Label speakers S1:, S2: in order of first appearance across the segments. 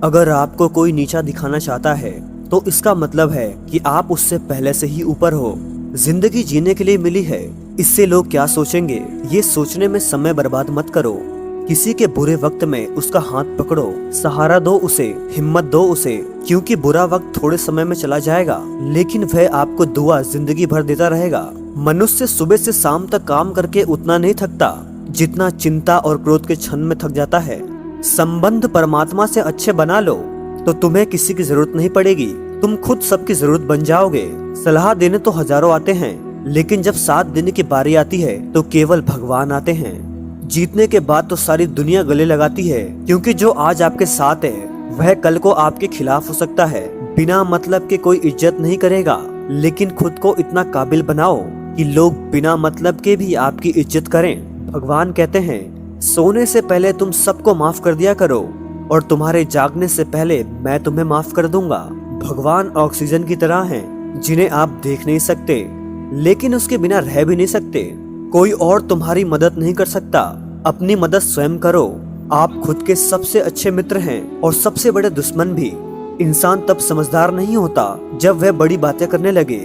S1: अगर आपको कोई नीचा दिखाना चाहता है तो इसका मतलब है कि आप उससे पहले से ही ऊपर हो। जिंदगी जीने के लिए मिली है, इससे लोग क्या सोचेंगे ये सोचने में समय बर्बाद मत करो। किसी के बुरे वक्त में उसका हाथ पकड़ो, सहारा दो उसे, हिम्मत दो उसे, क्योंकि बुरा वक्त थोड़े समय में चला जाएगा लेकिन वह आपको दुआ जिंदगी भर देता रहेगा। मनुष्य सुबह से शाम तक काम करके उतना नहीं थकता जितना चिंता और क्रोध के क्षण में थक जाता है। संबंध परमात्मा से अच्छे बना लो तो तुम्हें किसी की जरूरत नहीं पड़ेगी, तुम खुद सबकी जरूरत बन जाओगे। सलाह देने तो हजारों आते हैं लेकिन जब साथ देने की बारी आती है तो केवल भगवान आते हैं। जीतने के बाद तो सारी दुनिया गले लगाती है, क्योंकि जो आज आपके साथ है वह कल को आपके खिलाफ हो सकता है। बिना मतलब के कोई इज्जत नहीं करेगा, लेकिन खुद को इतना काबिल बनाओ कि लोग बिना मतलब के भी आपकी इज्जत करें। भगवान कहते हैं सोने से पहले तुम सबको माफ कर दिया करो और तुम्हारे जागने से पहले मैं तुम्हें माफ कर दूंगा। भगवान ऑक्सीजन की तरह हैं जिन्हें आप देख नहीं सकते लेकिन उसके बिना रह भी नहीं सकते। कोई और तुम्हारी मदद नहीं कर सकता, अपनी मदद स्वयं करो। आप खुद के सबसे अच्छे मित्र हैं और सबसे बड़े दुश्मन भी। इंसान तब समझदार नहीं होता जब वह बड़ी बातें करने लगे,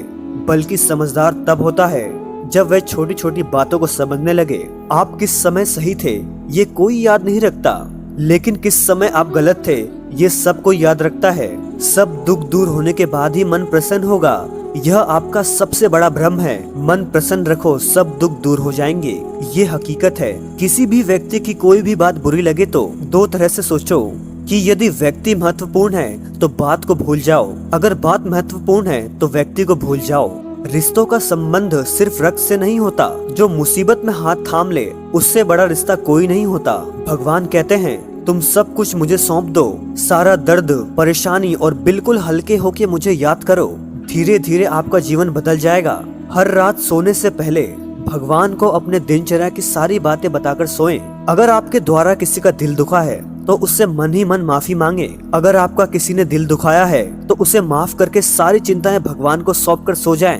S1: बल्कि समझदार तब होता है जब वह छोटी छोटी बातों को समझने लगे। आप किस समय सही थे ये कोई याद नहीं रखता, लेकिन किस समय आप गलत थे ये सब कोई याद रखता है। सब दुख दूर होने के बाद ही मन प्रसन्न होगा, यह आपका सबसे बड़ा भ्रम है। मन प्रसन्न रखो, सब दुख दूर हो जाएंगे, ये हकीकत है। किसी भी व्यक्ति की कोई भी बात बुरी लगे तो दो तरह से सोचो कि यदि व्यक्ति महत्वपूर्ण है तो बात को भूल जाओ, अगर बात महत्वपूर्ण है तो व्यक्ति को भूल जाओ। रिश्तों का संबंध सिर्फ रक्त से नहीं होता, जो मुसीबत में हाथ थाम ले उससे बड़ा रिश्ता कोई नहीं होता। भगवान कहते हैं तुम सब कुछ मुझे सौंप दो, सारा दर्द परेशानी और बिल्कुल हल्के होके मुझे याद करो। धीरे धीरे आपका जीवन बदल जाएगा। हर रात सोने से पहले भगवान को अपने दिनचर्या की सारी बातें बताकर सोएं। अगर आपके द्वारा किसी का दिल दुखा है तो उससे मन ही मन माफी मांगे। अगर आपका किसी ने दिल दुखाया है तो उसे माफ करके सारी चिंताएं भगवान को सौंप कर सो जाएं।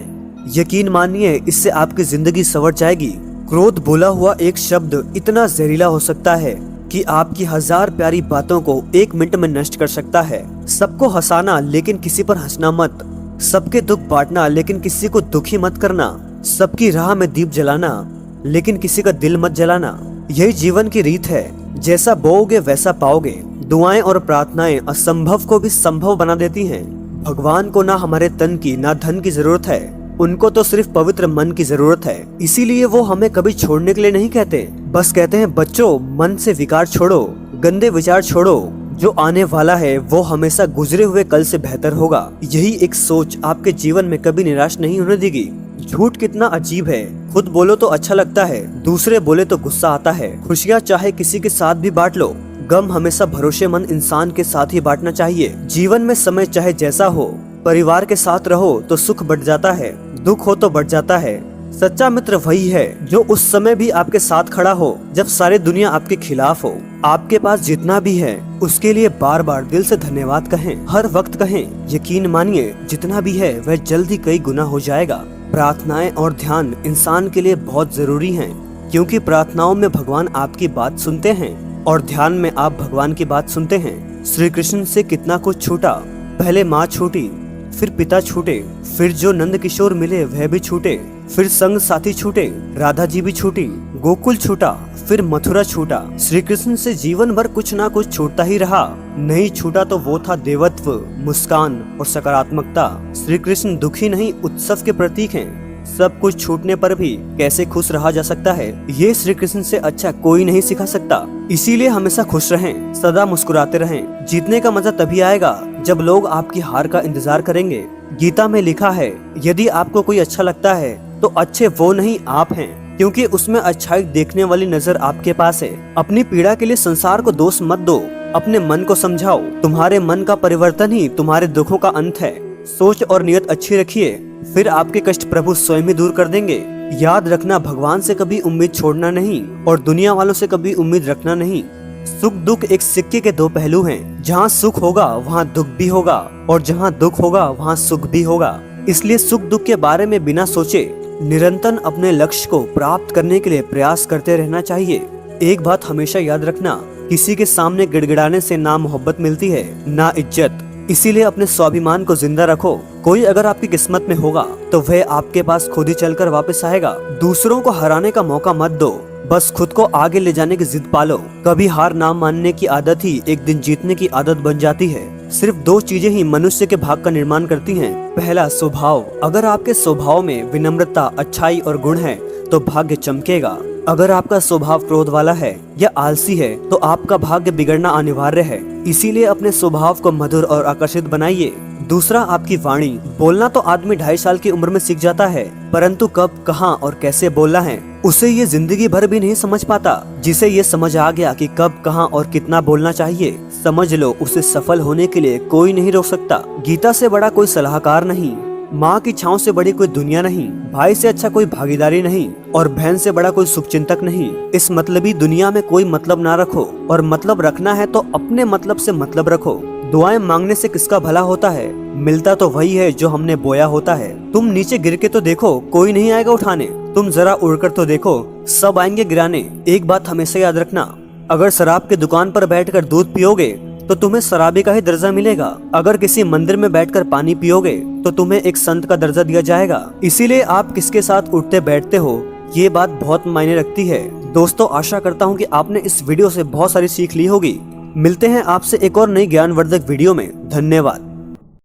S1: यकीन मानिए इससे आपकी जिंदगी संवर जाएगी। क्रोध बोला हुआ एक शब्द इतना जहरीला हो सकता है कि आपकी 1000 प्यारी बातों को 1 मिनट में नष्ट कर सकता है। सबको हंसाना लेकिन किसी पर हंसना मत, सबके दुख बांटना लेकिन किसी को दुखी मत करना, सबकी राह में दीप जलाना लेकिन किसी का दिल मत जलाना। यही जीवन की रीत है, जैसा बोओगे वैसा पाओगे। दुआएं और प्रार्थनाएं असंभव को भी संभव बना देती हैं। भगवान को ना हमारे तन की ना धन की जरूरत है, उनको तो सिर्फ पवित्र मन की जरूरत है। इसीलिए वो हमें कभी छोड़ने के लिए नहीं कहते, बस कहते हैं बच्चों मन से विकार छोड़ो, गंदे विचार छोड़ो, जो आने वाला है वो हमेशा गुजरे हुए कल से बेहतर होगा। यही एक सोच आपके जीवन में कभी निराश नहीं होने देगी। झूठ कितना अजीब है, खुद बोलो तो अच्छा लगता है, दूसरे बोले तो गुस्सा आता है। खुशियाँ चाहे किसी के साथ भी बांट लो, गम हमेशा भरोसेमंद इंसान के साथ ही बांटना चाहिए। जीवन में समय चाहे जैसा हो, परिवार के साथ रहो तो सुख बढ़ जाता है, दुख हो तो बढ़ जाता है। सच्चा मित्र वही है जो उस समय भी आपके साथ खड़ा हो जब सारी दुनिया आपके खिलाफ हो। आपके पास जितना भी है उसके लिए बार बार दिल से धन्यवाद कहें, हर वक्त कहें। यकीन मानिए जितना भी है वह जल्द ही कई गुना हो जाएगा। प्रार्थनाएं और ध्यान इंसान के लिए बहुत जरूरी हैं, क्योंकि प्रार्थनाओं में भगवान आपकी बात सुनते हैं और ध्यान में आप भगवान की बात सुनते हैं। श्री कृष्ण से कितना कुछ छूटा, पहले माँ छूटी, फिर पिता छूटे, फिर जो नंद किशोर मिले वह भी छूटे, फिर संग साथी छूटे, राधा जी भी छूटी, गोकुल छूटा, फिर मथुरा छूटा। श्री कृष्ण से जीवन भर कुछ ना कुछ छूटता ही रहा। नहीं छूटा तो वो था देवत्व, मुस्कान और सकारात्मकता। श्री कृष्ण दुखी नहीं उत्सव के प्रतीक हैं। सब कुछ छूटने पर भी कैसे खुश रहा जा सकता है, ये श्री कृष्ण से अच्छा कोई नहीं सिखा सकता। इसीलिए हमेशा खुश रहें, सदा मुस्कुराते रहें। जीतने का मजा तभी आएगा जब लोग आपकी हार का इंतजार करेंगे। गीता में लिखा है यदि आपको कोई अच्छा लगता है तो अच्छे वो नहीं आप हैं, क्योंकि उसमें अच्छाई देखने वाली नजर आपके पास है। अपनी पीड़ा के लिए संसार को दोष मत दो, अपने मन को समझाओ। तुम्हारे मन का परिवर्तन ही तुम्हारे दुखों का अंत है। सोच और नियत अच्छी रखिए, फिर आपके कष्ट प्रभु स्वयं ही दूर कर देंगे। याद रखना भगवान से कभी उम्मीद छोड़ना नहीं और दुनिया वालों से कभी उम्मीद रखना नहीं। सुख दुख एक सिक्के के दो पहलू हैं। जहाँ सुख होगा वहाँ दुख भी होगा और जहाँ दुख होगा वहाँ सुख भी होगा। इसलिए सुख दुख के बारे में बिना सोचे निरंतर अपने लक्ष्य को प्राप्त करने के लिए प्रयास करते रहना चाहिए। एक बात हमेशा याद रखना किसी के सामने गिड़गिड़ाने से ना मोहब्बत मिलती है ना इज्जत। इसीलिए अपने स्वाभिमान को जिंदा रखो। कोई अगर आपकी किस्मत में होगा तो वह आपके पास खुद ही चलकर वापस आएगा। दूसरों को हराने का मौका मत दो, बस खुद को आगे ले जाने की जिद पालो। कभी हार ना मानने की आदत ही एक दिन जीतने की आदत बन जाती है। सिर्फ 2 चीजें ही मनुष्य के भाग्य का निर्माण करती हैं। पहला, स्वभाव। अगर आपके स्वभाव में विनम्रता, अच्छाई और गुण है तो भाग्य चमकेगा। अगर आपका स्वभाव क्रोध वाला है या आलसी है तो आपका भाग्य बिगड़ना अनिवार्य है। इसीलिए अपने स्वभाव को मधुर और आकर्षित बनाइए। दूसरा, आपकी वाणी। बोलना तो आदमी 2.5 साल की उम्र में सीख जाता है, परंतु कब, कहाँ और कैसे बोलना है उसे ये जिंदगी भर भी नहीं समझ पाता। जिसे ये समझ आ गया कि कब, कहाँ और कितना बोलना चाहिए, समझ लो उसे सफल होने के लिए कोई नहीं रोक सकता। गीता से बड़ा कोई सलाहकार नहीं, माँ की छाँव से बड़ी कोई दुनिया नहीं, भाई से अच्छा कोई भागीदारी नहीं और बहन से बड़ा कोई शुभचिंतक नहीं। इस मतलबी दुनिया में कोई मतलब ना रखो, और मतलब रखना है तो अपने मतलब से मतलब रखो। दुआएं मांगने से किसका भला होता है, मिलता तो वही है जो हमने बोया होता है। तुम नीचे गिर के तो देखो, कोई नहीं आएगा उठाने। तुम जरा उड़कर तो देखो, सब आएंगे गिराने। एक बात हमेशा याद रखना, अगर शराब की दुकान पर बैठकर दूध पियोगे तो तुम्हें शराबी का ही दर्जा मिलेगा। अगर किसी मंदिर में बैठकर पानी पियोगे तो तुम्हें एक संत का दर्जा दिया जाएगा। इसीलिए आप किसके साथ उठते बैठते हो, ये बात बहुत मायने रखती है। दोस्तों, आशा करता हूँ कि आपने इस वीडियो से बहुत सारी सीख ली होगी। मिलते हैं आपसे एक और नई ज्ञानवर्धक वीडियो में। धन्यवाद।